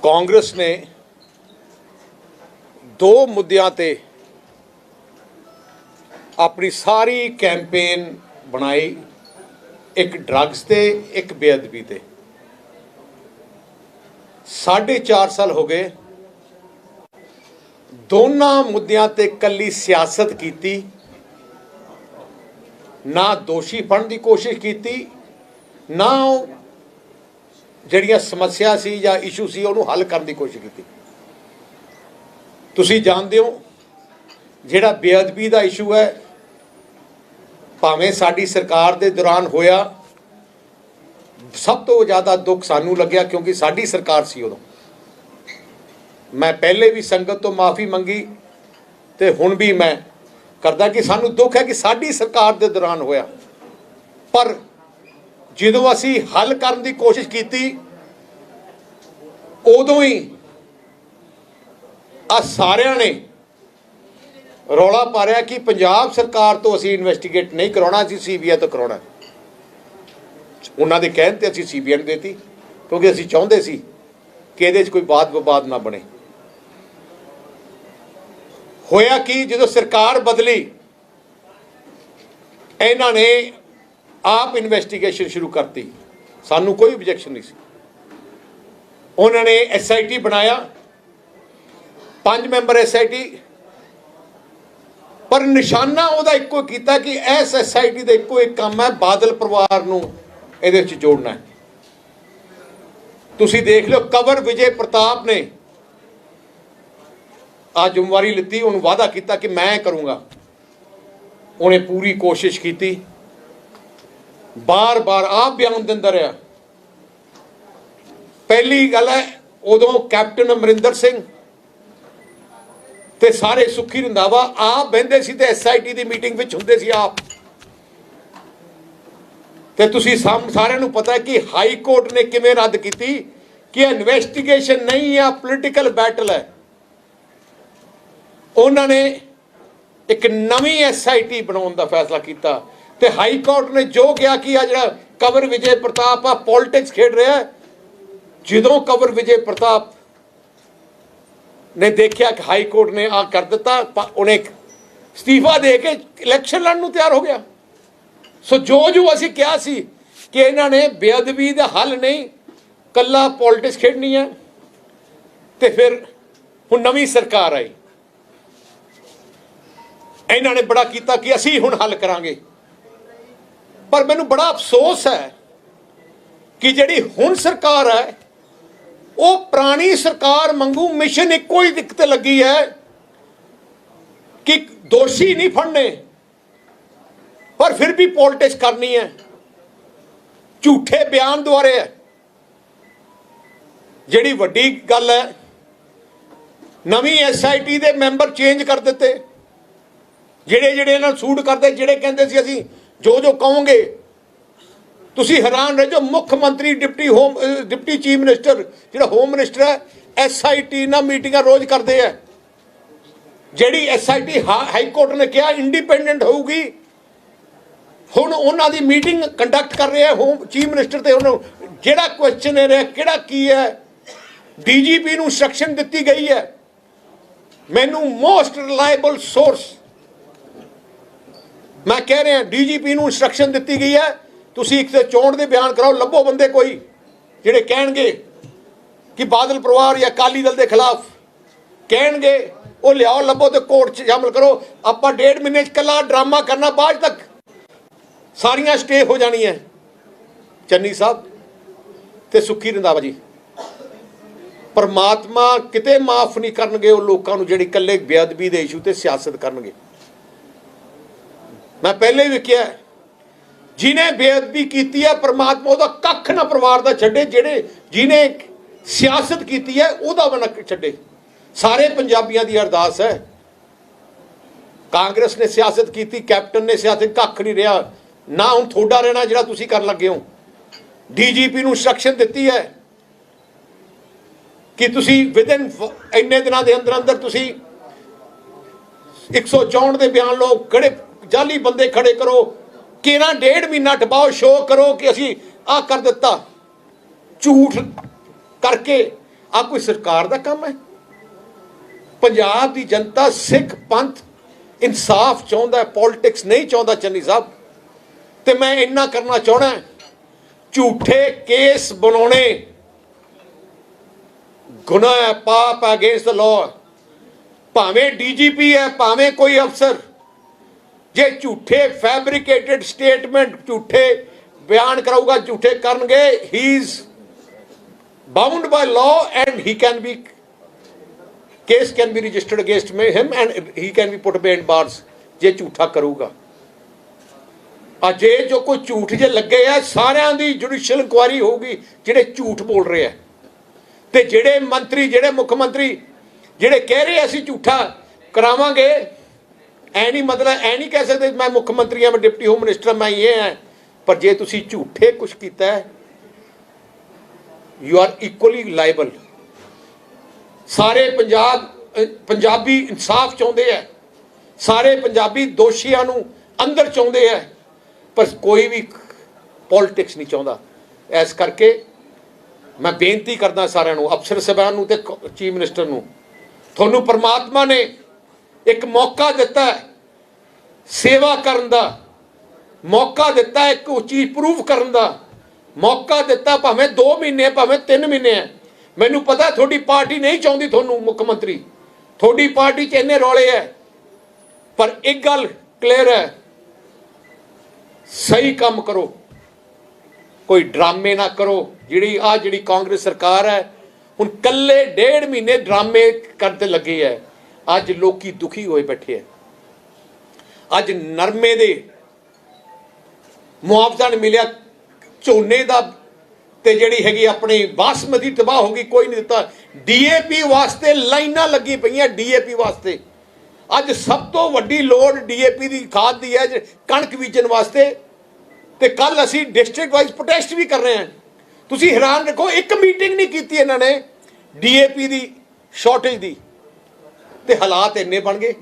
कांग्रेस ने दो मुद्दों ते अपनी सारी कैंपेन बनाई, एक ड्रग्स ते एक बेअदबी ते। 4.5 साल हो गए, दोनों मुद्दों ते कली सियासत की, ना दोषी फड़न की कोशिश की, ना जड़ियाँ समस्या सी या इशू सी उन्होंने हल करने की कोशिश की। तुसी जानते हो जिहड़ा बेअदबी का इशू है, भावें साडी सरकार दे दौरान होया, सब तो ज़्यादा दुख सानू लग्या क्योंकि साडी सरकार सी उदों। मैं पहले भी संगत तो माफ़ी मंगी ते हुण भी मैं करदा कि सानू दुख है कि साडी सरकार दे दौरान होया, पर जदों असी हल करने की कोशिश की उदों ही आ सारिਆਂ ने रौला पा रहा कि पंजाब सरकार तो असी इन्वेस्टिगेट नहीं कराउणा, असी CBI तो कराउणा। उन्हां दे कहण ते असी CBI नूं देती क्योंकि असी चाहुंदे सी कि इहदे च कोई वाद विवाद ना बने। होया कि जदों सरकार बदली, इन्हां ने आप इन्वेस्टिगेशन शुरू करती, सानू कोई ऑब्जेक्शन नहीं सी। उन्होंने SIT बनाया, 5 मैंबर SIT, पर निशाना उहदा इक्को कीता कि इस SIT का इक्को एक काम है बादल परिवार नूं इहदे विच जोड़ना है। तुसीं देख लो, कंवर विजय प्रताप ने आ जिम्मेवारी लिती, उन्होंने वादा किया कि मैं करूँगा। उन्हें पूरी कोशिश की, बार बार आप बयान दिंदा रहा। पहली गल है, उदों कैप्टन अमरिंदर सिंह ते सारे सुखी रंधावा आप बहिंदे सी ते SIT की मीटिंग विच हुंदे सी आप। ते तुसीं सारिआं नूं पता है कि हाई कोर्ट ने किवें रद्द की कि इन्वेस्टिगेशन नहीं है, पोलिटिकल बैटल है। उन्होंने एक नवी SIT बनाने का फैसला किया ते हाई कोर्ट ने जो कहा कि आ जिहड़ा कंवर विजय प्रताप आ पॉलिटिक्स खेड रहा है। जदों कंवर विजय प्रताप ने देखा कि हाई कोर्ट ने आ कर दिता, उन्हें इस्तीफा दे के इलैक्शन लड़न नूं तैयार हो गया। सो जो असीं कहा सी कि इन्होंने बेअदबी का हल नहीं, कल्ला पॉलिटिक्स खेडनी है, तो फिर हुण नवीं सरकार आई, इन्होंने बड़ा किया कि असी हुण हल करांगे। पर मैनूं बड़ा अफसोस है कि जिहड़ी हुण सरकार है वो पुरानी सरकार वांगू मिशन इक्को ही दिक्कत लगी है कि दोषी नहीं फड़ने, पर फिर भी पॉलिटिक्स करनी है, झूठे बयान द्वारे है। जिहड़ी वड्डी गल है, नवीं SIT दे मैंबर चेंज कर दिते, ਜਿਹੜੇ ਇਹਨਾਂ सूट करते, ਜਿਹੜੇ ਕਹਿੰਦੇ ਸੀ ਅਸੀਂ जो कहोगे। तुसी हैरान रह जाओ, मुख्य मंत्री डिप्टी चीफ मिनिस्टर जो होम मिनिस्टर है SIT ना मीटिंगां रोज़ करते हैं। जिहड़ी SIT हाई कोर्ट ने कहा इंडिपेंडेंट होगी, हुण उन्हां दी मीटिंग कंडक्ट कर रहे हैं होम चीफ मिनिस्टर ते उन्होंने जिहड़ा क्वेश्चन है रहा किहड़ा की है, DGP नूं इंस्ट्रक्शन दित्ती गई है। मैनू मोस्ट रिलायबल सोर्स मैं कह रहा DGP नूं इंस्ट्रक्शन दी गई है, तुसीं एक ते चोण दे बयान कराओ, लभो बंदे कोई जिहड़े कहणगे कि बादल परिवार या अकाली दल के खिलाफ कहणगे, वो लियाओ लभो तो कोर्ट च शामिल करो। आपां 1.5 महीने कला ड्रामा करना, बाद तक सारियां स्टे हो जानियां। चन्नी साहब ते सुखी रंधावा जी, परमात्मा किते माफ़ नहीं करनगे वो लोगों नूं जिहड़े कल्ले बेअदबी दे इशू ते सियासत करनगे। मैं पहले भी कहा, जिन्हें बेअदबी की है परमात्मा उहदा कख ना परिवार का छड्डे, जिन्हें सियासत की है उहदा भी ना छड्डे। सारे पंजाबियों की अरदास है। कांग्रेस ने सियासत की, कैप्टन ने सियासत, कख नहीं रहा ना हुण थोड़ा रहना जिहड़ा तुसीं कर लगे हो। DGP नूं इंस्ट्रक्शन दी है कि तुसीं विदिन इन्ने दिनों के अंदर अंदर तुसीं 164 के बयान लो, कड़े जाली बंदे खड़े करो, कि ना 1.5 महीना टपाओ, शो करो कि असी आ कर दिता। झूठ करके ਆ कोई सरकार का काम है? पंजाब की जनता सिख पंथ इंसाफ चाहता है, पॉलिटिक्स नहीं चाहता चन्नी साहब। तो मैं इन्ना करना चाहना, झूठे केस बनाने गुनाह है, पाप है, अगेंस्ट द लॉ। भावें DGP है, भावें कोई अफसर, जे झूठे फैब्रिकेटेड स्टेटमेंट, झूठे बयान कराऊगा, झूठे करनगे, he is bound by law and he can be, case can be registered against him and he can be put behind bars जे झूठा करूगा। जे जो कोई झूठ जे लगे है, सारिਆਂ ਦੀ जुडिशियल इंक्वायरी होगी ਜਿਹੜੇ झूठ बोल रहे हैं। ਤੇ ਜਿਹੜੇ ਮੰਤਰੀ, ਜਿਹੜੇ ਮੁੱਖ ਮੰਤਰੀ ਜਿਹੜੇ ਕਹਿ ਰਹੇ ਅਸੀਂ ਝੂਠਾ ਕਰਾਵਾਂਗੇ, ਐ ਨਹੀਂ ਮਤਲਬ ਐ ਨਹੀਂ ਕਹਿ ਸਕਦੇ ਮੈਂ ਮੁੱਖ ਮੰਤਰੀ ਹਾਂ, ਮੈਂ ਡਿਪਟੀ ਹੋਮ ਮਿਨਿਸਟਰ, मैं ये ਹਾਂ। पर ਜੇ ਤੁਸੀਂ ਝੂਠੇ ਕੁਝ ਕੀਤਾ ਹੈ, यू आर इक्वली लाइबल। सारे पंजाबी इंसाफ चाहते हैं, सारे पंजाबी दोषियों नूं अंदर चाहते हैं, पर कोई भी पॉलिटिक्स नहीं चाहता। इस करके मैं बेनती करदा सारिਆਂ ਨੂੰ, अफसर साहबान नूं ते चीफ मिनिस्टर नूं, तुहानूं परमात्मा ने एक मौका दिता है सेवा करन दा, मौका दिता है एक चीज़ प्रूव करन दा, मौका दिता, भावें 2 महीने भावें 3 महीने है। मैनू पता थोड़ी पार्टी नहीं चाहती थोनू मुख्यमंत्री, थोड़ी पार्टी च इन्ने रौले है, पर एक गल क्लियर है, सही काम करो, कोई ड्रामे ना करो। जी कांग्रेस सरकार है हुण कल्ले 1.5 महीने ड्रामे करते लगे है। अज लोकी दुखी होए बैठे है, अज नरमे दे मुआवजा नहीं मिलिया, झोने का ते जिहड़ी हैगी अपनी बासमती तबाह हो गई, कोई नहीं दिता। DAP वास्ते लाइनां लगी पईयां, DAP वास्ते अज सब तो वड्डी लोड़ DAP की खाद की है कणक बीजन वास्ते। ते कल असी डिस्ट्रिक्ट वाइज प्रोटेस्ट भी कर रहे हैं। तुसी हैरान रखो, एक मीटिंग नहीं की इन्होंने DAP की शॉर्टेज की, ते हालात इन्ने बन गए।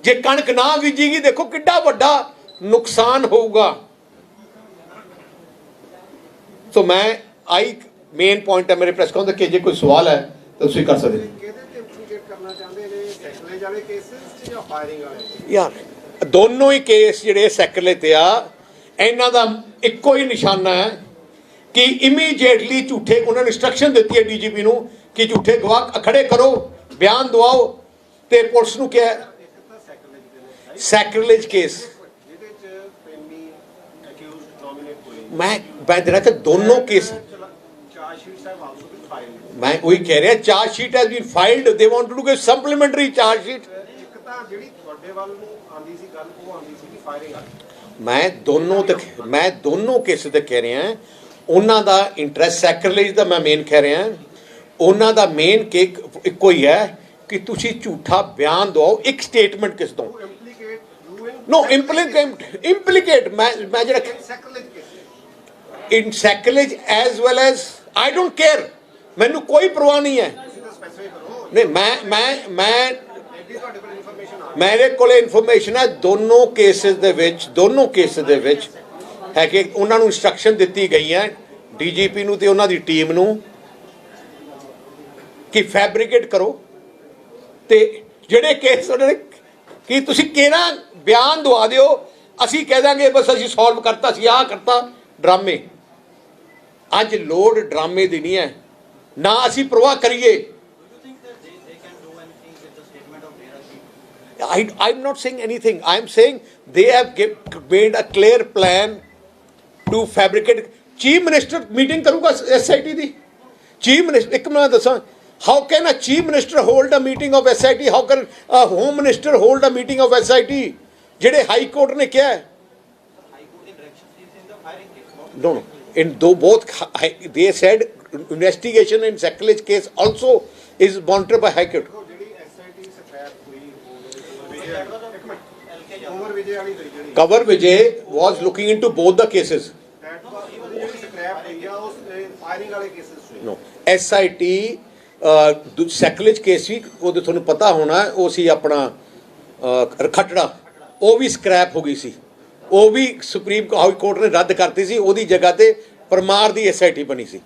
जे कणक ना बीजीगी, देखो किड्डा वड्डा नुकसान होगा। तो मैं आई मेन पॉइंट है मेरे प्रेस कॉन्फ्रेंस कि जे कोई सवाल है तो तुसीं कर सकते। यार दोनों ही केस जिहड़े सैकले ते आ, इन्हां दा इक्को ही निशाना है कि इमीडिएटली झूठे उन्होंने इंस्ट्रक्शन दी है DGP नूं कि झूठे गवाह खड़े करो, बयान दवाओ। ते पुलिस नूं क्या सैक्रिलेज केस मैं देना कि दोनों केस मैं वही कह रहा, charge sheet has been filed, they want to give supplementary charge sheet. मैं दोनों केस ते कह रहा हैं, उन्हां दा इंटरस्ट सैक्रिलेज दा मैं मेन कह रहा हैं, उन्हां दा मेन केक इक्को ही है कि तुसी झूठा बयान दो, एक स्टेटमेंट किस दो नो implicate मैं जरा in sacrilege as well as I don't care, मैनू कोई परवाह नहीं है। नहीं मैं मेरे को इन्फॉर्मेशन है दोनों केसेस दे विच है कि उन्होंने इंस्ट्रक्शन दी गई है DGP नूं ते उन्हां दी टीम नूं कि फैब्रिकेट करो, ते जिहड़े केस उन्होंने कि तुसीं केना बयान दवा दिओ, असीं कह देंगे बस असीं सॉल्व करता, असीं आ करता। ड्रामे अज लोड़ ड्रामे दी नहीं है, ना असीं परवाह करिए। I'm not saying anything. I'm saying they have made a clear plan to fabricate. Chief Minister meeting करूँगा SIT दी। Chief Minister एक मिनट दसा, how can a Chief Minister hold a meeting of SIT? How can a Home Minister hold a meeting of SIT? जेडे High Court ने क्या है? No. In both they said investigation in sacrilege case also is monitored by High Court. Cover Vijay was looking into both the cases. No, SIT sacrilege case भी ਉਹਦੇ ਤੁਹਾਨੂੰ ਪਤਾ ਹੋਣਾ ਉਹ ਸੀ ਆਪਣਾ ਖਟੜਾ, ਉਹ ਵੀ ਸਕ੍ਰੈਪ ਹੋ ਗਈ ਸੀ, ਉਹ ਵੀ ਸੁਪਰੀਮ ਹਾਈ ਕੋਰਟ ਨੇ ਰੱਦ ਕਰਤੀ ਸੀ, ਉਹਦੀ ਜਗ੍ਹਾ ਤੇ ਪਰਮਾਰ ਦੀ SIT ਬਣੀ ਸੀ।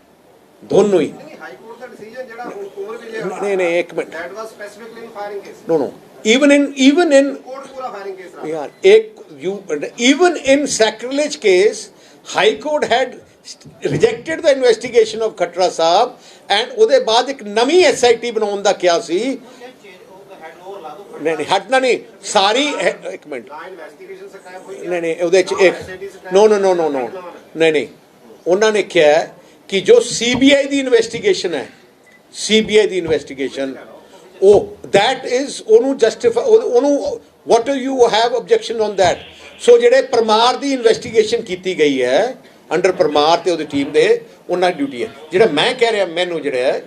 दोनों ही ਹਾਈ ਕੋਰਟ ਦਾ ਡਿਸੀਜਨ ਜਿਹੜਾ ਹੋਰ ਵੀ ਜੇ नहीं एक minute that was specifically in firing case no even in court ਪੂਰਾ ਫਾਇਰਿੰਗ ਕੇਸ ਰਹਾ यार एक you even in sacrilege case high court had rejected the investigation of Khatra Sahab and ਉਹਦੇ ਬਾਅਦ ਇੱਕ ਨਵੀਂ SIT ਬਣਾਉਣ ਦਾ ਕਿਹਾ ਸੀ नहीं हटना नहीं सारी एक मिनट ਨਾ ਇਨਵੈਸਟੀਗੇਸ਼ਨ ਸਕਾਇਬ ਹੋਈ नहीं नहीं ਉਹਦੇ ਚ एक no no no no no नहीं नहीं ਉਹਨਾਂ ਨੇ ਕਿਹਾ ਹੈ ਕਿ ਜੋ CBI ਦੀ ਇਨਵੈਸਟੀਗੇਸ਼ਨ ਹੈ CBI ਦੀ ਇਨਵੈਸਟੀਗੇਸ਼ਨ ਉਹ that is ਉਹਨੂੰ ਜਸਟੀਫਾਈ ਉਹਨੂੰ what do you have objection on that so ਜਿਹੜੇ ਪਰਮਾਰ ਦੀ ਇਨਵੈਸਟੀਗੇਸ਼ਨ ਕੀਤੀ ਗਈ ਹੈ ਅੰਡਰ ਪਰਮਾਰ ਤੇ ਉਹਦੀ ਟੀਮ ਦੇ ਉਹਨਾਂ ਦੀ ਡਿਊਟੀ ਹੈ ਜਿਹੜਾ ਮੈਂ ਕਹਿ ਰਿਹਾ ਮੈਨੂੰ ਜਿਹੜਾ ਹੈ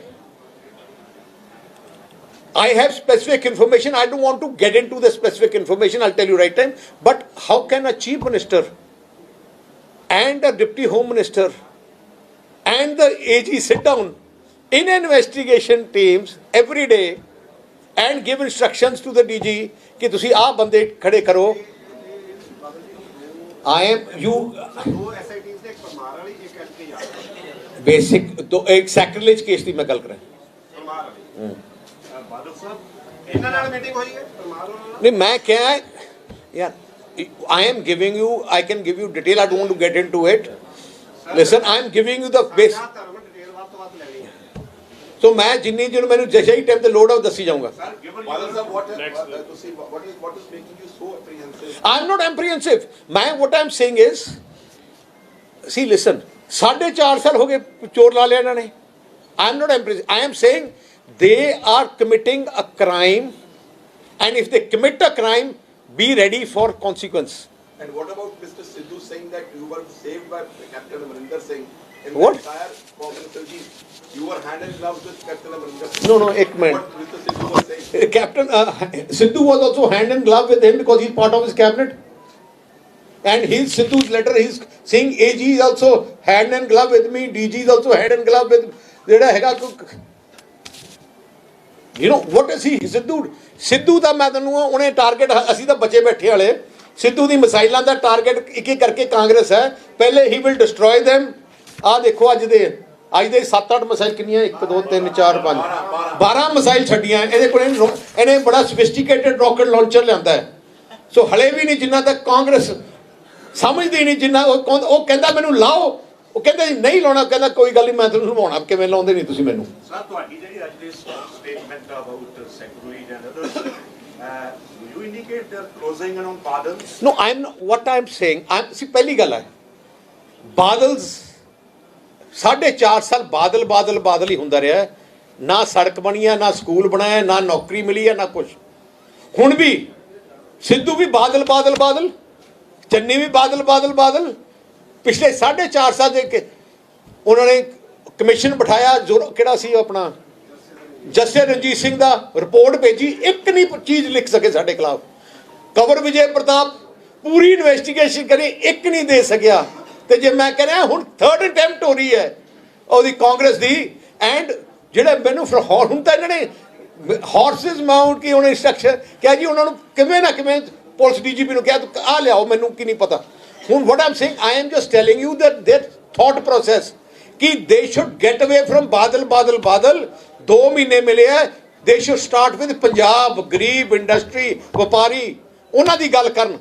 I have specific information. I don't want to get into the specific information. I'll tell you right time. But how can a chief minister and a deputy home minister and the AG sit down in investigation teams every day and give instructions to the DG कि तुसी आ बंदे खड़े करो. I am you. ਦੋ ਐਸਆਈਟੀਜ਼ ਦੇ ਇੱਕ ਪਰਮਾਰ ਵਾਲੀ ਇੱਕ ਐਸਪੀ ਯਾਰ Basic तो एक sacrilege case ਦੀ ਮੈਂ ਗੱਲ ਕਰ ਰਿਹਾ. ਪਰਮਾਰ ਵਾਲੀ ਬਾਦਲ ਸਾਹਿਬ ਇਹਨਾਂ ਨਾਲ ਮੀਟਿੰਗ ਹੋਈ ਹੈ ਪਰਮਾਰ ਨਾਲ नहीं मैं क्या है यार I am giving you I can give you detail I don't want to get into it listen I am giving you the base ਧਰਮ ਡਿਟੇਲ ਵੱਧ ਤੋਂ ਵੱਧ ਲੈਣੀ ਹੈ so ਮੈਂ ਜਿੰਨੀ ਜਿਹਨੂੰ ਮੈਨੂੰ ਜਿਹੀ ਟਾਈਮ ਤੇ ਲੋਡ ਆ ਉਹ ਦੱਸੀ ਜਾਊਂਗਾ ਸਰ ਗਿਵਨ ਬਾਦਲ ਸਾਹਿਬ ਤੁਸੀਂ what is making you so apprehensive I am not apprehensive ਮੈਂ what I am saying is see listen 4.5 ਸਾਲ ਹੋ ਗਏ ਚੋਰ ਲਾ ਲਿਆ ਇਹਨਾਂ ਨੇ I am not apprehensive I am saying they are committing a crime and if they commit a crime be ready for consequence. And what about Mr. Sidhu saying that you were saved by Captain Amarinder Singh in What? the entire Congress? You were hand in glove with Captain Amarinder Singh. No, ek minute. What Mr. Sidhu was saying. Captain Sidhu was also hand in glove with him because he's part of his cabinet. And his Sidhu's letter, he's saying AG is also hand in glove with me, DG is also hand in glove with ਜਿਹੜਾ ਹੈਗਾ you know what is he Sidhu ਦਾ ਮੈਂ ਤੈਨੂੰ ਉਹਨੇ target ਅਸੀਂ ਤਾਂ ਬੱਚੇ ਬੈਠੇ ਵਾਲੇ ਸਿੱਧੂ ਦੀ ਮਿਸਾਈਲਾਂ ਦਾ ਟਾਰਗੇਟ ਇੱਕ ਇੱਕ ਕਰਕੇ ਕਾਂਗਰਸ ਹੈ ਪਹਿਲੇ ਹੀ ਵਿਲ ਡਿਸਟਰੋਏ them ਆਹ ਦੇਖੋ ਅੱਜ ਦੇ 7-8 ਮਿਸਾਈਲ ਕਿੰਨੀਆਂ 1 2 3 4 5 12 ਮਿਸਾਈਲ ਛੱਡੀਆਂ ਇਹਦੇ ਕੋਲ ਇਹਨੇ ਬੜਾ ਸੋਫਿਸਟੀਕੇਟਡ ਰਾਕਟ ਲਾਂਚਰ ਲਿਆਂਦਾ ਹੈ ਸੋ ਹਲੇ ਵੀ ਨਹੀਂ ਜਿੰਨਾ ਤੱਕ ਕਾਂਗਰਸ ਸਮਝਦੀ ਨਹੀਂ ਜਿੰਨਾ ਉਹ ਕਹਿੰਦਾ ਮੈਨੂੰ ਲਾਓ ਉਹ ਕਹਿੰਦਾ ਨਹੀਂ ਲਾਉਣਾ ਕਹਿੰਦਾ ਕੋਈ ਗੱਲ ਨਹੀਂ ਮੈਂ ਤੁਹਾਨੂੰ ਲਵਾਉਣਾ ਕਿਵੇਂ ਲਾਉਂਦੇ ਨਹੀਂ ਤੁਸੀਂ ਮੈਨੂੰ ਸਰ ਤੁਹਾਡੀ ਜਿਹੜੀ ਅੱਜ ਦੀ statement about secretary and others you indicate they are closing in on Badal? No, what I'm saying, see, ਪਹਿਲੀ ਗੱਲ ਹੈ ਬਾਦਲਸ 4.5 ਸਾਲ ਬਾਦਲ ਹੀ ਹੁੰਦਾ ਰਿਹਾ ਨਾ ਸੜਕ ਬਣੀ ਹੈ ਨਾ ਸਕੂਲ ਬਣਾਇਆ ਨਾ ਨੌਕਰੀ ਮਿਲੀ ਹੈ ਨਾ ਕੁਝ ਹੁਣ ਵੀ ਸਿੱਧੂ ਵੀ ਬਾਦਲ ਚੰਨੀ ਵੀ ਬਾਦਲ ਪਿਛਲੇ 4.5 ਸਾਲ ਦੇ ਕੇ ਉਹਨਾਂ ਨੇ ਕਮਿਸ਼ਨ ਬਿਠਾਇਆ ਜੋ ਕਿਹੜਾ ਸੀ ਆਪਣਾ ਜਸਟਿਸ ਰਣਜੀਤ ਸਿੰਘ ਦਾ ਰਿਪੋਰਟ ਭੇਜੀ ਇੱਕ ਨਹੀਂ ਚੀਜ਼ ਲਿਖ ਸਕੇ ਸਾਡੇ ਖਿਲਾਫ ਕੰਵਰ ਵਿਜੇ ਪ੍ਰਤਾਪ ਪੂਰੀ ਇਨਵੈਸਟੀਗੇਸ਼ਨ ਕਰੀ ਇੱਕ ਨਹੀਂ ਦੇ ਸਕਿਆ ਤੇ ਜੇ ਮੈਂ ਕਹਿ ਰਿਹਾ ਹੁਣ 3rd ਅਟੈਂਪਟ ਹੋ ਰਹੀ ਹੈ ਉਹਦੀ ਕਾਂਗਰਸ ਦੀ ਐਂਡ ਜਿਹੜੇ ਮੈਨੂੰ ਫਿਰ ਹੁਣ ਤਾਂ ਇਹਨਾਂ ਨੇ ਹਾਰਸਿਸ ਮਾਊਂਟ ਕੀ ਉਹਨੇ ਇੰਸਟਰਕਸ਼ਨ ਕਿਹਾ ਜੀ ਉਹਨਾਂ ਨੂੰ ਕਿਵੇਂ ਨਾ ਕਿਵੇਂ ਪੁਲਿਸ ਡੀਜੀਪੀ ਨੂੰ ਕਿਹਾ ਤੂੰ ਆ ਲਿਆਓ ਮੈਨੂੰ ਕੀ ਨਹੀਂ ਪਤਾ ਹੁਣ what I'm saying I am just telling you that their thought process कि they should get away from बादल 2 महीने मिले है they should start with Punjab गरीब इंडस्ट्री व्यापारी ਉਹਨਾਂ ਦੀ ਗੱਲ ਕਰਨ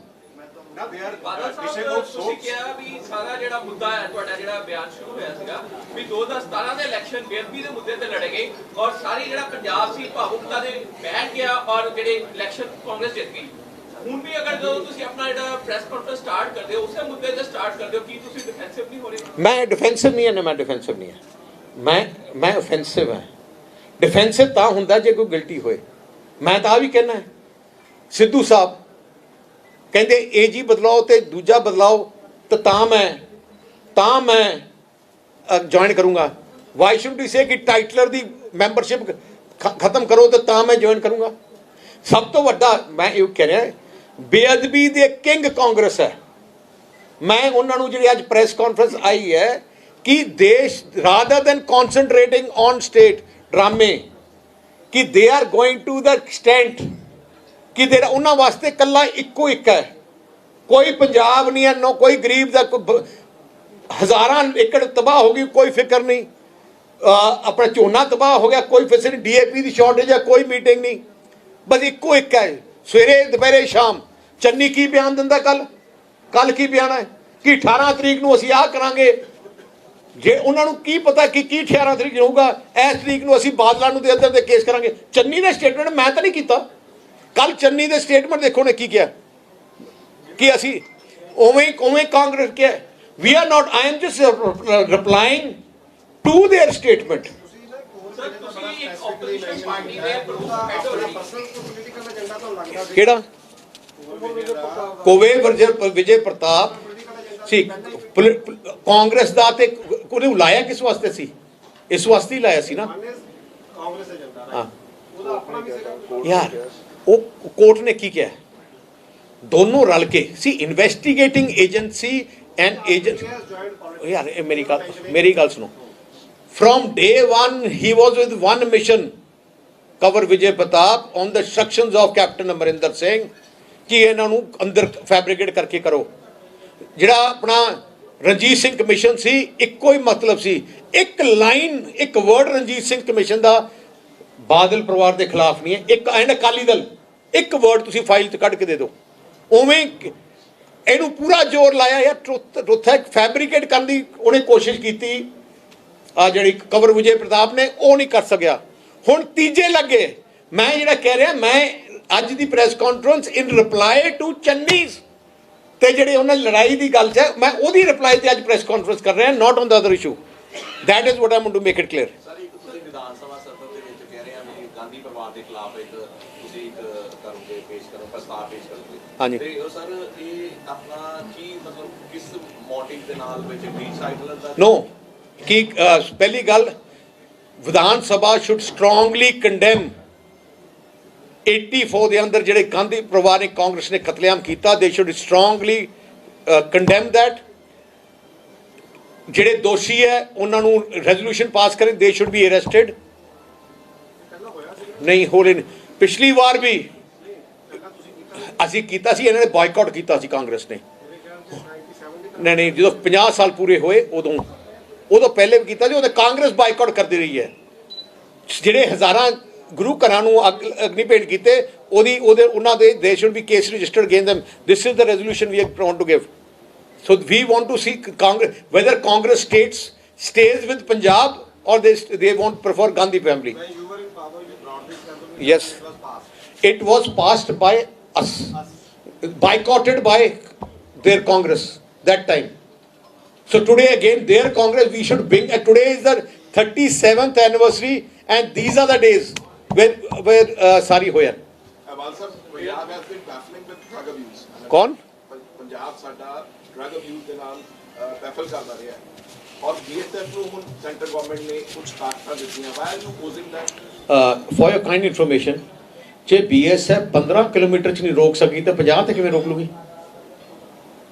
ਨਾ ਦੇ ਆਰ ਬਾਦਲ ਸਾਹਿਬ ਤੁਸੀਂ ਕਿਹਾ ਵੀ ਸਾਰਾ ਜਿਹੜਾ ਮੁੱਦਾ ਹੈ ਤੁਹਾਡਾ ਜਿਹੜਾ ਬਿਆਨ ਸ਼ੁਰੂ ਹੋਇਆ ਸੀਗਾ ਵੀ 2017 ਦੇ ਇਲੈਕਸ਼ਨ ਬੇਅਦਬੀ ਦੇ ਮੁੱਦੇ ਤੇ ਲੜੇ ਗਏ ਔਰ ਸਾਰੀ ਜਿਹੜਾ ਪੰਜਾਬ ਸੀ ਭਾਵੁਕਤਾ ਦੇ ਬੈਠ ਗਿਆ ਔਰ ਜਿਹੜੇ ਇਲੈਕਸ਼ਨ ਕਾਂਗਰਸ ਜਿੱਤ ਗਈ ਹੁਣ ਵੀ ਅਗਰ ਜਦੋਂ ਤੁਸੀਂ ਆਪਣਾ ਜਿਹੜਾ ਪ੍ਰੈਸ ਕਾਨਫਰੰਸ ਸਟਾਰਟ ਕਰਦੇ ਹੋ ਉਸੇ ਮੁੱਦੇ ਤੇ ਸਟਾਰਟ ਕਰਦੇ ਹੋ ਕੀ ਤੁਸੀਂ ਡਿਫੈਂਸਿਵ ਨਹੀਂ ਹੋ ਰਹੇ ਮੈਂ ਡਿਫੈਂਸਿਵ ਨਹੀਂ ਹਾਂ ਮੈਂ ਡਿਫੈਂਸਿਵ ਨਹੀਂ ਹਾਂ ਮੈਂ ਆਫੈਂਸਿਵ ਹਾਂ ਡਿਫੈਂਸਿਵ ਤਾਂ ਹੁੰਦਾ ਜੇ ਕੋਈ ਗਲਤੀ ਹੋਏ ਮੈਂ ਤਾਂ ਆ ਵੀ ਕਹਿਣਾ ਹੈ ਸਿੱਧੂ ਸਾਹਿਬ ਕਹਿੰਦੇ ਏਜੀ ਬਦਲਾਓ ਤੇ ਦੂਜਾ ਬਦਲਾਓ ਤਾਂ ਮੈਂ ਜੁਆਇਨ ਕਰੂੰਗਾ ਵਾਈ ਸ਼ੁੱਡ ਯੂ ਸੇ ਕਿ ਟਾਈਟਲਰ ਦੀ ਮੈਂਬਰਸ਼ਿਪ ਖਤਮ ਕਰੋ ਤਾਂ ਮੈਂ ਜੁਆਇਨ ਕਰੂੰਗਾ ਸਭ ਤੋਂ ਵੱਡਾ ਮੈਂ ਇਹ ਕਹਿ ਰਿਹਾ ਬੇਅਦਬੀ ਦੇ ਕਿੰਗ ਕਾਂਗਰਸ ਹੈ ਮੈਂ ਉਹਨਾਂ ਨੂੰ ਜਿਹੜੀ ਅੱਜ ਪ੍ਰੈਸ ਕਾਨਫਰੰਸ ਆਈ ਹੈ ਕਿ ਦੇਸ਼ rather than concentrating on state ਡਰਾਮੇ ਕਿ they are going to the extent ਕਿ ਦੇ ਉਹਨਾਂ ਵਾਸਤੇ ਕੱਲਾ ਇੱਕੋ ਇੱਕ ਹੈ ਕੋਈ ਪੰਜਾਬ ਨਹੀਂ ਹੈ ਕੋਈ ਗਰੀਬ ਦਾ ਹਜ਼ਾਰਾਂ ਏਕੜ ਤਬਾਹ ਹੋ ਗਈ ਕੋਈ ਫਿਕਰ ਨਹੀਂ ਆਪਣਾ ਝੋਨਾ ਤਬਾਹ ਹੋ ਗਿਆ, ਕੋਈ ਫੈਸਿਲਿਟੀ ਡੀਏਪੀ ਦੀ ਸ਼ਾਰਟੇਜ ਹੈ, ਕੋਈ ਮੀਟਿੰਗ ਨਹੀਂ, ਬਸ ਇੱਕੋ ਇੱਕ ਹੈ ਸਵੇਰੇ ਦੁਪਹਿਰੇ ਸ਼ਾਮ। ਚੰਨੀ ਕੀ ਬਿਆਨ ਦਿੰਦਾ ਕੱਲ ਕੀ ਬਿਆਨ ਹੈ ਕਿ 18 ਤਰੀਕ ਨੂੰ ਅਸੀਂ ਆਹ ਕਰਾਂਗੇ। ਜੇ ਉਹਨਾਂ ਨੂੰ ਕੀ ਪਤਾ ਕਿ ਕੀ 18 ਤਰੀਕ ਨੂੰ ਹੋਊਗਾ, ਇਸ ਤਰੀਕ ਨੂੰ ਅਸੀਂ ਬਾਦਲਾਂ ਨੂੰ ਦੇ ਅੰਦਰ ਦੇ ਕੇਸ ਕਰਾਂਗੇ। ਚੰਨੀ ਨੇ ਸਟੇਟਮੈਂਟ ਮੈਂ ਤਾਂ ਨਹੀਂ ਕੀਤਾ, ਕੱਲ ਚੰਨੀ ਦੇ ਸਟੇਟਮੈਂਟ ਦੇਖੋ ਨੇ ਕੀ ਕਿਹਾ ਕਿ ਅਸੀਂ ਉਵੇਂ ਕਾਂਗਰਸ ਕਿਹਾ we are not, I am just replying to their statement. Sir ਤੁਸੀਂ ਇੱਕ ਆਪੋਜੀਸ਼ਨ ਪਾਰਟੀ ਦੇ ਪ੍ਰਮੁੱਖ ਹੈਡ ਹੋ ਜੀ, ਪਰਸਨਲ ਪੋਲੀਟੀਕਲ ਏਜੰਡਾ ਤੋਂ ਲੱਗਦਾ ਸੀ ਕਿਹੜਾ ਕੋਵੇ ਵਿਜੇ ਪ੍ਰਤਾਪ ਸੀ ਕਾਂਗਰਸ ਦਾ, ਤੇ ਉਹਨੇ ਲਾਇਆ ਕਿਸ ਵਾਸਤੇ ਸੀ? ਇਸ ਵਾਸਤੇ ਹੀ ਲਾਇਆ ਸੀ ਨਾ ਕਾਂਗਰਸ ਏਜੰਡਾ ਹਾਂ ਉਹਦਾ ਆਪਣਾ ਵੀ ਸੀਗਾ ਯਾਰ। ਉਹ ਕੋਰਟ ਨੇ ਕੀ ਕਿਹਾ, ਦੋਨੋਂ ਰਲ ਕੇ ਸੀ ਇਨਵੈਸਟੀਗੇਟਿੰਗ ਏਜੰਸੀ ਐਂਡ ਏਜੰਟ। ਯਾਰ ਇਹ ਮੇਰੀ ਗੱਲ ਸੁਣੋ, from day one he was with one mission, cover Vijay Pratap on the instructions of Captain Amarinder Singh ਕਿ ਇਹਨਾਂ ਨੂੰ ਅੰਦਰ ਫੈਬਰਿਕੇਟ ਕਰਕੇ ਕਰੋ। ਜਿਹੜਾ ਆਪਣਾ ਰਣਜੀਤ ਸਿੰਘ ਕਮਿਸ਼ਨ ਸੀ, ਇੱਕੋ ਹੀ ਮਤਲਬ ਸੀ, ਇੱਕ ਲਾਈਨ ਇੱਕ ਵਰਡ ਰਣਜੀਤ ਸਿੰਘ ਕਮਿਸ਼ਨ ਦਾ ਬਾਦਲ ਪਰਿਵਾਰ ਦੇ ਖਿਲਾਫ ਨਹੀਂ ਹੈ। ਇੱਕ ਐਂਡ ਅਕਾਲੀ ਦਲ, ਇੱਕ ਵਰਡ ਤੁਸੀਂ ਫਾਈਲ 'ਚ ਕੱਢ ਕੇ ਦੇ ਦਿਓ। ਉਵੇਂ ਇਹਨੂੰ ਪੂਰਾ ਜ਼ੋਰ ਲਾਇਆ ਯਾਰ, ਟਰੁੱਥ ਫੈਬਰਿਕੇਟ ਕਰਨ ਦੀ ਉਹਨੇ ਕੋਸ਼ਿਸ਼ ਕੀਤੀ। ਆ ਜਿਹੜੀ ਕਵਰ ਵਿਜੇ ਪ੍ਰਤਾਪ ਨੇ ਉਹ ਨਹੀਂ ਕਰ ਸਕਿਆ। ਹੁਣ ਤੀਜੇ ਲੱਗੇ। ਮੈਂ ਜਿਹੜਾ ਕਹਿ ਰਿਹਾ, ਮੈਂ ਅੱਜ ਦੀ press conference in reply to Channi ਤੇ ਜਿਹੜੇ ਉਹਨਾਂ ਦੀ ਲੜਾਈ ਦੀ ਗੱਲ 'ਚ ਹੈ, ਮੈਂ ਉਹਦੀ ਰਿਪਲਾਈ ਤੇ ਅੱਜ ਪ੍ਰੈਸ ਕਾਨਫਰੰਸ ਕਰ ਰਿਹਾ, not on the other issue. That is what I want to make it clear. Sir ਇੱਕ ਤੁਸੀਂ ਵਿਧਾਨ ਸਭਾ ਸਦਰ ਦੇ ਵਿੱਚ ਕਹਿ ਰਹੇ ਆ ਵੀ ਗਾਂਧੀ ਪਰਿਵਾਰ ਦੇ ਖਿਲਾਫ ਇੱਕ ਤੁਸੀਂ ਇੱਕ ਕਰੋਗੇ, ਪ੍ਰਸਤਾਵ ਪੇਸ਼ ਕਰੋਗੇ। ਹਾਂਜੀ। ਤੇ ਉਹ ਸਰ ਇਹ ਆਪਣਾ ਕੀ ਮਤਲਬ ਕਿਸ ਮੋਟਿਵ ਦੇ ਨਾਲ ਵਿੱਚ ਰੀਸਾਈਕਲਰ ਦਾ ਨੋ ਕਿ ਪਹਿਲੀ ਗੱਲ, Vidhan Sabha should strongly condemn 84 ਦੇ ਅੰਦਰ ਜਿਹੜੇ ਗਾਂਧੀ ਪਰਿਵਾਰ ਨੇ ਕਾਂਗਰਸ ਨੇ ਕਤਲੇਆਮ ਕੀਤਾ, ਦੇ ਸ਼ੁੱਡ ਸਟਰੋਂਗਲੀ ਕੰਡੈਮ ਦੈਟ। ਜਿਹੜੇ ਦੋਸ਼ੀ ਹੈ ਉਹਨਾਂ ਨੂੰ ਰੈਜ਼ੋਲੂਸ਼ਨ ਪਾਸ ਕਰੇ, ਦੇ ਸ਼ੁੱਡ ਬੀ ਅਰੈਸਟਡ। ਨਹੀਂ ਹੋ ਰਹੇ, ਪਿਛਲੀ ਵਾਰ ਵੀ ਅਸੀਂ ਕੀਤਾ ਸੀ, ਇਹਨਾਂ ਨੇ ਬਾਈਕਾਟ ਕੀਤਾ ਸੀ ਕਾਂਗਰਸ ਨੇ। ਨਹੀਂ ਜਦੋਂ 50 ਸਾਲ ਪੂਰੇ ਹੋਏ ਉਦੋਂ ਪਹਿਲੇ ਵੀ ਕੀਤਾ ਸੀ, ਉਹਦੇ ਕਾਂਗਰਸ ਬਾਈਕਾਟ ਕਰਦੀ ਰਹੀ ਹੈ। ਜਿਹੜੇ ਹਜ਼ਾਰਾਂ ਗੁਰੂ ਘਰਾਂ ਨੂੰ ਅਗਨੀ ਭੇਟ ਕੀਤੇ, ਉਹਨਾਂ ਦੇ ਦੇ should be case registered against them. This is the resolution we want to give. So we want to see Congress, whether Congress stays with Punjab or they won't prefer Gandhi family. when you were in power you brought this resolution. Yes. It was passed. It was passed by us, boycotted by their Congress that time. So today again their Congress we should bring. Today is the 37th anniversary and these are the days where Sari hoya. Awal sir, Punjab has been baffling with drug abuse. कौन? ਪੰਜਾਬ ਸਾਡਾ drug abuse ਦੇ ਨਾਲ ਬੈਫਲ ਕਰਦਾ ਰਿਹਾ ਹੈ, ਔਰ BSF ਨੂੰ ਹੁਣ ਸੈਂਟਰ ਗਵਰਨਮੈਂਟ ਨੇ ਕੁਝ ਤਾਕਤਾਂ ਦਿੱਤੀਆਂ। Why are you opposing that? For your kind information, ਜੇ BSF 15 ਕਿਲੋਮੀਟਰ 'ਚ ਨਹੀਂ ਰੋਕ ਸਕੀ ਤਾਂ 50 ਤੇ ਕਿਵੇਂ ਰੋਕ ਲੂਗੀ?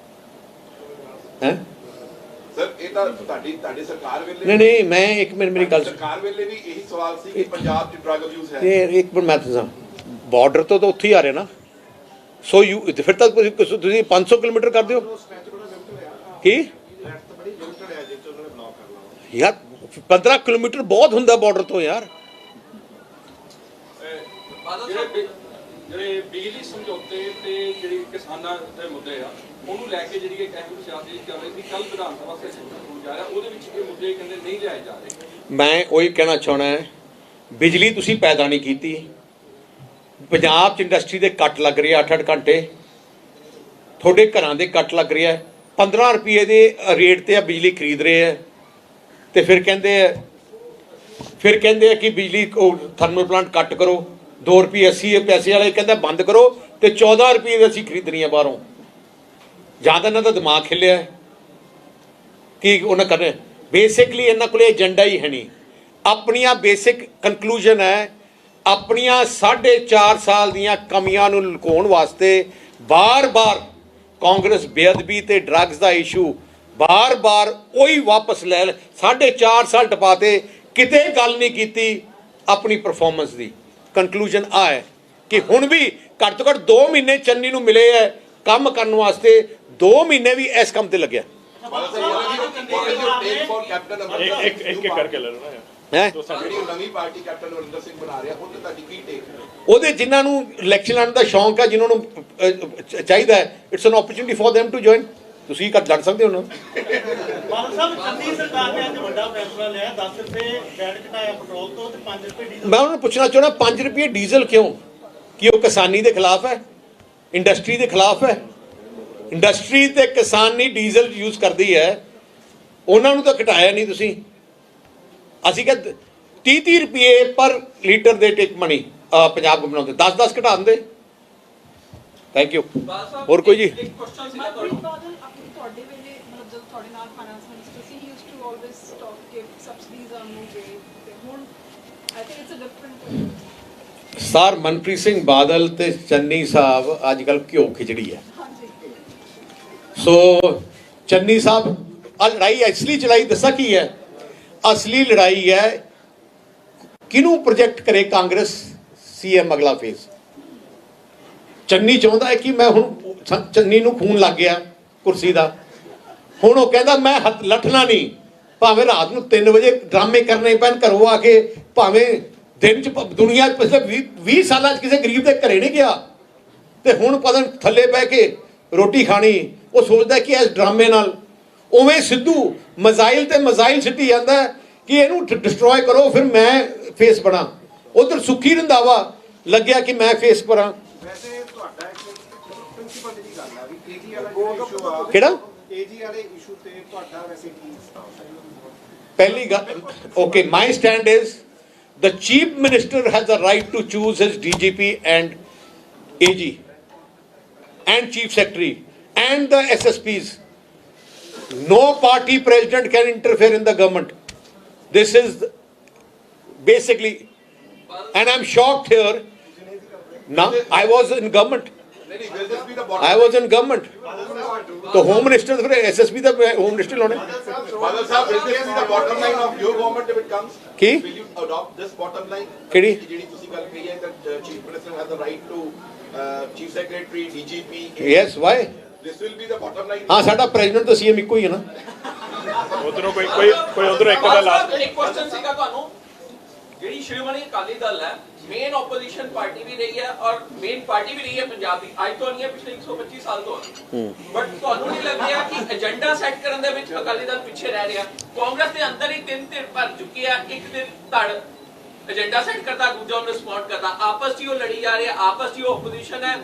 ਹੈ ਸਰ ਇਹ ਤਾਂ ਤੁਹਾਡੀ ਸਰਕਾਰ ਵੇਲੇ ਨਹੀਂ ਮੈਂ ਇੱਕ ਮਿੰਟ ਮੇਰੀ ਗੱਲ ਸਰਕਾਰ ਵੇਲੇ ਵੀ ਇਹੀ ਸਵਾਲ ਸੀ ਕਿ ਪੰਜਾਬ 'ਚ ਡਰਗ ਅਬਿਊਜ਼ ਹੈ। ਇਹ ਇੱਕ ਮਿੰਟ ਮੈਂ ਦੱਸਾਂ, ਬਾਰਡਰ ਤੋਂ ਤਾਂ ਉੱਥੇ ਹੀ ਆ ਰਹੇ ਨਾ। ਸੋ ਫਿਰ ਤਾਂ ਤੁਸੀਂ 500 ਕਿਲੋਮੀਟਰ ਕਰ ਦਿਓ। ਸਟ੍ਰੈਚ ਬੜਾ ਲਿਮਟਡ ਹੈ, ਕੀ ਲੈਟ ਤਾਂ ਬੜੀ ਲਿਮਟਡ ਹੈ, ਜਿੱਥੇ ਉਹਨਾਂ ਨੇ ਬਲੌਕ ਕਰਨਾ। ਯਾਰ 15 ਕਿਲੋਮੀਟਰ ਬਹੁਤ ਹੁੰਦਾ ਬਾਰਡਰ ਤੋਂ ਯਾਰ। ਬਾਦਲ ਸਾਹਿਬ ਜਿਹੜੇ ਬਿਜਲੀ ਸਮਝੌਤੇ ਤੇ ਜਿਹੜੀ ਕਿਸਾਨਾਂ ਦੇ ਮੁੱਦੇ ਆ ਉਹਨੂੰ ਲੈ ਕੇ ਜਿਹੜੀ ਇੱਕ ਅਹਿਮ ਸਿਆਸੀ ਚੱਲ ਰਹੀ ਸੀ, ਕੱਲ ਵਿਧਾਨ ਸਭਾ ਸੈਸ਼ਨ ਹੋਣ ਜਾ ਰਿਹਾ, ਉਹਦੇ ਵਿੱਚ ਇਹ ਮੁੱਦੇ ਕਹਿੰਦੇ ਨਹੀਂ ਲਿਆਏ ਜਾ ਰਹੇ। ਮੈਂ ਉਹੀ ਕਹਿਣਾ ਚਾਹਣਾ ਹੈ, ਬਿਜਲੀ ਤੁਸੀਂ ਪੈਦਾ ਨਹੀਂ ਕੀਤੀ। ਪੰਜਾਬ 'ਚ ਇੰਡਸਟਰੀ ਦੇ ਕੱਟ ਲੱਗ ਰਹੇ 8-8 ਘੰਟੇ, ਤੁਹਾਡੇ ਘਰਾਂ ਦੇ ਕੱਟ ਲੱਗ ਰਿਹਾ। 15 ਰੁਪਏ ਦੇ ਰੇਟ ਤੇ ਆ ਬਿਜਲੀ ਖਰੀਦ ਰਹੇ ਆ, ਤੇ ਫਿਰ ਕਹਿੰਦੇ ਆ ਕਿ ਬਿਜਲੀ ਥਰਮਲ ਪਲਾਂਟ ਕੱਟ ਕਰੋ। 2 ਰੁਪਏ 80 ਪੈਸੇ ਵਾਲੇ ਕਹਿੰਦਾ ਬੰਦ ਕਰੋ, ਤੇ 14 ਰੁਪਏ ਦੇ ਅਸੀਂ ਖਰੀਦਣੀ ਆ ਬਾਹਰੋਂ। ਜਾਂ ਤਾਂ ਇਹਨਾਂ ਦਾ ਦਿਮਾਗ ਖਿਲਿਆ ਕਿ ਉਹਨਾਂ ਕਰਨਾ। ਬੇਸਿਕਲੀ ਇਹਨਾਂ ਕੋਲ ਏਜੰਡਾ ਹੀ ਹੈ ਨਹੀਂ। ਆਪਣੀਆਂ ਬੇਸਿਕ ਕਨਕਲੂਜਨ ਹੈ, ਆਪਣੀਆਂ 4.5 ਸਾਲ ਦੀਆਂ ਕਮੀਆਂ ਨੂੰ ਲੁਕਾਉਣ ਵਾਸਤੇ ਬਾਰ-ਬਾਰ ਕਾਂਗਰਸ ਬੇਅਦਬੀ ਤੇ ਡਰੱਗਸ ਦਾ ਇਸ਼ੂ ਬਾਰ-ਬਾਰ ਉਹੀ ਵਾਪਸ ਲੈ 4.5 ਸਾਲ ਟਪਾਤੇ, ਕਿਤੇ ਗੱਲ ਨਹੀਂ ਕੀਤੀ ਆਪਣੀ ਪਰਫਾਰਮੈਂਸ ਦੀ। ਕਨਕਲੂਜਨ ਆ ਹੈ ਕਿ ਹੁਣ ਵੀ ਘੱਟ ਤੋਂ ਘੱਟ 2 ਮਹੀਨੇ ਚੰਨੀ ਨੂੰ ਮਿਲੇ ਹੈ ਕੰਮ ਕਰਨ ਵਾਸਤੇ, 2 ਮਹੀਨੇ ਵੀ ਇਸ ਕੰਮ ਤੇ ਲੱਗਿਆ। What is your take for Captain Amarendra? ਇੱਕ ਕਰਕੇ ਲੈ ਲਓ ਨਾ। ਹੈ ਜਿਹੜੀ ਉਹ ਨਵੀਂ ਪਾਰਟੀ ਕੈਪਟਨ ਅਮਰਿੰਦਰ ਸਿੰਘ ਬਣਾ ਰਿਹਾ ਉਹ ਤੇ ਤੁਹਾਡੀ ਕੀ ਟੇਕ ਹੈ? ਉਹਦੇ ਜਿਨ੍ਹਾਂ ਨੂੰ ਇਲੈਕਸ਼ਨ ਲੜਨ ਦਾ ਸ਼ੌਂਕ ਹੈ, ਜਿਨ੍ਹਾਂ ਨੂੰ ਚਾਹੀਦਾ ਹੈ, it's an opportunity for them to join. ਤੁਸੀਂ ਲੜ ਸਕਦੇ ਹੋ ਨਾ। ਬਾਦਲ ਸਾਹਿਬ, ਚੰਨੀ ਸਰਕਾਰ ਨੇ ਅੱਜ ਵੱਡਾ ਫੈਸਲਾ ਲਿਆ, 10 ਰੁਪਏ ਵੈਟ ਘਟਾਇਆ ਪੈਟਰੋਲ ਤੋਂ ਤੇ 5 ਰੁਪਏ ਡੀਜ਼ਲ। ਮੈਂ ਉਹਨਾਂ ਨੂੰ ਪੁੱਛਣਾ ਚਾਹੁੰਦਾ 5 ਰੁਪਏ ਡੀਜ਼ਲ ਕਿਉਂ? ਕਿ ਉਹ ਕਿਸਾਨੀ ਦੇ ਖਿਲਾਫ ਹੈ, ਇੰਡਸਟਰੀ ਦੇ ਖਿਲਾਫ ਹੈ? ਇੰਡਸਟਰੀ ਤੇ ਕਿਸਾਨੀ ਡੀਜ਼ਲ ਯੂਜ਼ ਕਰਦੀ ਹੈ, ਉਹਨਾਂ ਨੂੰ ਤਾਂ ਘਟਾਇਆ ਨਹੀਂ ਤੁਸੀਂ। ਅਸੀਂ ਕਿ 30 ਰੁਪਏ ਪਰ ਲੀਟਰ ਦੇ ਟੇਕ ਮਨੀ ਪੰਜਾਬ ਗਵਰਨਮੈਂਟ ਦੇ 10 ਘਟਾ ਦਿੰਦੇ। Thank you. ਹੋਰ ਕੋਈ ਜੀ? ਇੱਕ ਕੁਐਸਚਨ ਸੀਗਾ ਤੁਹਾਨੂੰ। ਬਾਦਲ ਤੁਹਾਡੇ ਵੇਲੇ ਮਤਲਬ ਜਦੋਂ ਤੁਹਾਡੇ ਨਾਲ ਫਾਈਨਾਂਸ ਮਿਨਿਸਟਰ ਸੀ, he used to always talk ਕਿ ਸਬਸਿਡੀਜ਼ ਆਰ ਨੋ ਵੇ, ਤੇ ਹੁਣ I think it's a different. Sir Manpreet Singh Badal ਤੇ ਚੰਨੀ ਸਾਹਿਬ ਅੱਜ ਕੱਲ੍ਹ ਘਿਓ ਖਿਚੜੀ ਹੈ। ਹਾਂਜੀ, ਸੋ ਚੰਨੀ ਸਾਹਿਬ ਆ ਲੜਾਈ ਅਸਲੀ ਚੜਾਈ ਦੱਸਾਂ ਕੀ ਹੈ? ਅਸਲੀ ਲੜਾਈ ਹੈ ਕਿਹਨੂੰ ਪ੍ਰੋਜੈਕਟ ਕਰੇ ਕਾਂਗਰਸ ਸੀਐਮ ਅਗਲਾ ਫੇਜ਼। ਚੰਨੀ ਚਾਹੁੰਦਾ ਹੈ ਕਿ ਮੈਂ ਹੁਣ ਚੰਨੀ ਨੂੰ ਖੂਨ ਲੱਗ ਗਿਆ ਕੁਰਸੀ ਦਾ, ਹੁਣ ਉਹ ਕਹਿੰਦਾ ਮੈਂ ਲੱਠਣਾ ਨਹੀਂ, ਭਾਵੇਂ ਰਾਤ ਨੂੰ 3 ਵਜੇ ਡਰਾਮੇ ਕਰਨੇ ਪੈਣ ਘਰੋਂ ਆ ਕੇ, ਭਾਵੇਂ ਦਿਨ ਚ ਦੁਨੀਆ ਪਿਛਲੇ 20 ਸਾਲਾਂ ਚ ਕਿਸੇ ਗਰੀਬ ਦੇ ਘਰੇ ਨਹੀਂ ਗਿਆ, ਤੇ ਹੁਣ ਪਤਾ ਥੱਲੇ ਬਹਿ ਕੇ ਰੋਟੀ ਖਾਣੀ। ਉਹ ਸੋਚਦਾ ਕਿ ਇਸ ਡਰਾਮੇ ਨਾਲ ਉਵੇਂ ਸਿੱਧੂ ਮਜ਼ਾਈਲ ਤੇ ਮਜ਼ਾਈਲ ਸਿੱਟੀ ਜਾਂਦਾ ਕਿ ਇਹਨੂੰ ਡਿਸਟਰੋਏ ਕਰੋ ਫਿਰ ਮੈਂ ਫੇਸ ਬਣਾ। ਉਧਰ ਸੁੱਖੀ ਰੰਧਾਵਾ ਲੱਗਿਆ ਕਿ ਮੈਂ ਫੇਸ ਕਰਾਂ। ਵੈਸੇ ਤੁਹਾਡਾ ਇੱਕ ਪ੍ਰਿੰਸੀਪਲ ਦੀ ਗੱਲ ਆ ਵੀ ਕੇਜੀ ਵਾਲਾ ਜਿਹੜਾ ਇਸ਼ੂ ਆ, ਕਿਹੜਾ ਕੇਜੀ ਵਾਲੇ ਇਸ਼ੂ ਤੇ ਤੁਹਾਡਾ ਵੈਸੇ ਕੀ ਸਟੈਂਡ ਹੈ? ਪਹਿਲੀ ਗੱਲ, okay, my stand is the chief minister has the right to choose his DGP and AG and chief secretary and the SSPs. No party president can interfere in the government. This is basically, and I'm shocked here. Now I was in government. ਨਹੀਂ will this be the I was in government. तो home minister फिर SSP ਦਾ home minister ਲਾਉਣੇ। Badal sahab, will this be the bottom line of your government if it comes? Ki? Will you adopt this bottom line? ਕਿਹੜੀ? ਜਿਹੜੀ ਤੁਸੀਂ ਗੱਲ ਕਹੀ ਹੈ that chief minister has the right to chief secretary, DGP. Yes, why? This will be the bottom line. ਹਾਂ, ਸਾਡਾ president ਤਾਂ CM ਇੱਕੋ ਹੀ ਹੈ ਨਾ। ਉਧਰੋਂ ਕੋਈ ਉਧਰੋਂ ਇੱਕ ਦਾ ਲਾਸਟ ਇੱਕ ਕੁਐਸਚਨ ਸੀਗਾ ਤੁਹਾਨੂੰ। ਜਿਹੜੀ ਸ਼੍ਰੋਮਣੀ ਅਕਾਲੀ ਦਲ ਹੈ, ਮੇਨ ਆਪੋਜੀਸ਼ਨ ਪਾਰਟੀ ਵੀ ਰਹੀ ਹੈ ਔਰ ਮੇਨ ਪਾਰਟੀ ਵੀ ਰਹੀ ਹੈ ਪੰਜਾਬ ਦੀ, ਅੱਜ ਤੋਂ ਨਹੀਂ ਹੈ, ਪਿਛਲੇ 125 ਸਾਲ ਤੋਂ। ਬਟ ਤੁਹਾਨੂੰ ਨਹੀਂ ਲੱਗਦਾ ਕਿ ਏਜੰਡਾ ਸੈੱਟ ਕਰਨ ਦੇ ਵਿੱਚ ਅਕਾਲੀ ਦਲ ਪਿੱਛੇ ਰਹਿ ਰਿਹਾ? ਕਾਂਗਰਸ ਦੇ ਅੰਦਰ ਹੀ 3 ਧਿਰ ਭਰ ਚੁੱਕੀ ਹੈ, ਇੱਕ ਧਿਰ ਧੜ ਏਜੰਡਾ ਸੈੱਟ ਕਰਦਾ, ਦੂਜਾ ਉਹਨੂੰ ਰਿਸਪੌਂਡ ਕਰਦਾ, ਆਪਸ 'ਚ ਹੀ ਉਹ ਲੜੀ ਜਾ ਰਹੇ, ਆਪਸ 'ਚ ਹੀ ਉਹ ਆਪੋਜੀਸ਼ਨ ਹੈ।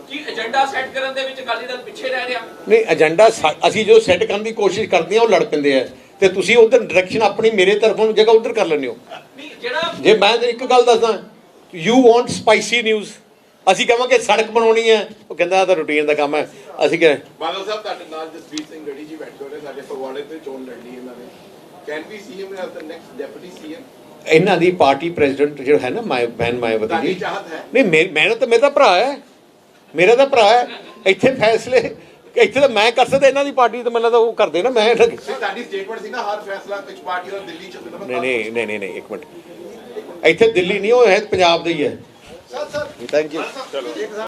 ਕਿ ਏਜੰਡਾ ਸੈੱਟ ਕਰਨ ਦੇ ਵਿੱਚ ਅਕਾਲੀ ਦਲ ਪਿੱਛੇ ਰਹਿ ਰਿਹਾ? ਨਹੀਂ, ਏਜੰਡਾ ਅਸੀਂ ਜੋ ਸੈੱਟ ਕਰਨ ਦੀ ਕੋਸ਼ਿਸ਼ ਕਰਦੇ ਹਾਂ ਉਹ ਲੜ ਪੈਂਦੇ ਆ, ਤੇ ਤੁਸੀਂ ਉਧਰ ਡਾਇਰੈਕਸ਼ਨ ਆਪਣੀ ਮੇਰੇ ਤਰਫੋਂ ਜਗ੍ਹਾ ਉਧਰ ਕਰ ਲੈਂਦੇ ਹੋ। ਨਹੀਂ, ਜਿਹੜਾ ਜੇ ਮੈਂ ਇੱਕ ਗੱਲ ਦੱਸਦਾ, ਯੂ ਵਾਂਟ ਸਪਾਈਸੀ ਨਿਊਜ਼, ਅਸੀਂ ਕਹਾਂਗੇ ਸੜਕ ਬਣਾਉਣੀ ਹੈ, ਉਹ ਕਹਿੰਦਾ ਇਹ ਤਾਂ ਰੂਟੀਨ ਦਾ ਕੰਮ ਹੈ। ਅਸੀਂ ਕਹੇ ਬਾਦਲ ਸਾਹਿਬ ਤੁਹਾਡੇ ਨਾਲ ਜਸਵੀਰ ਸਿੰਘ ਗੜੀ ਜੀ ਬੈਠੇ ਹੋਏ ਨੇ, ਸਾਡੇ ਫਗਵਾੜੇ ਤੇ ਚੋਣ ਲੜਨੀ ਇਹਨਾਂ ਨੇ। Can we see him as the next deputy CM? ਇਹਨਾਂ ਦੀ ਪਾਰਟੀ ਪ੍ਰੈਜ਼ੀਡੈਂਟ ਜਿਹੜਾ ਹੈ ਨਾ ਮਾਇਆਵਤੀ ਤੁਹਾਡੀ ਜੀ, ਚਾਹਤ ਹੈ? ਨਹੀਂ ਮੇਰਾ ਤਾਂ ਭਰਾ ਹੈ, ਮੇਰਾ ਤਾਂ ਭਰਾ ਹੈ। ਇੱਥੇ ਫੈਸਲੇ ਇੱਥੇ ਤਾਂ ਮੈਂ ਕਰ ਸਕਦਾ, ਇਹਨਾਂ ਦੀ ਪਾਰਟੀ ਤਾਂ ਮੈਨੂੰ ਤਾਂ ਉਹ ਕਰਦੇ ਨਾ। ਮੈਂ ਤੁਹਾਡੀ ਸਟੇਟਮੈਂਟ ਸੀ ਨਾ ਹਰ ਫੈਸਲਾ ਕੁਝ ਪਾਰਟੀ ਦਾ ਦਿੱਲੀ ਚ ਨਹੀਂ ਇੱਕ ਮਿੰਟ, ਇੱਥੇ ਦਿੱਲੀ ਨਹੀਂ, ਉਹ ਹੈ ਪੰਜਾਬ ਦਾ ਹੀ ਹੈ। Thank you.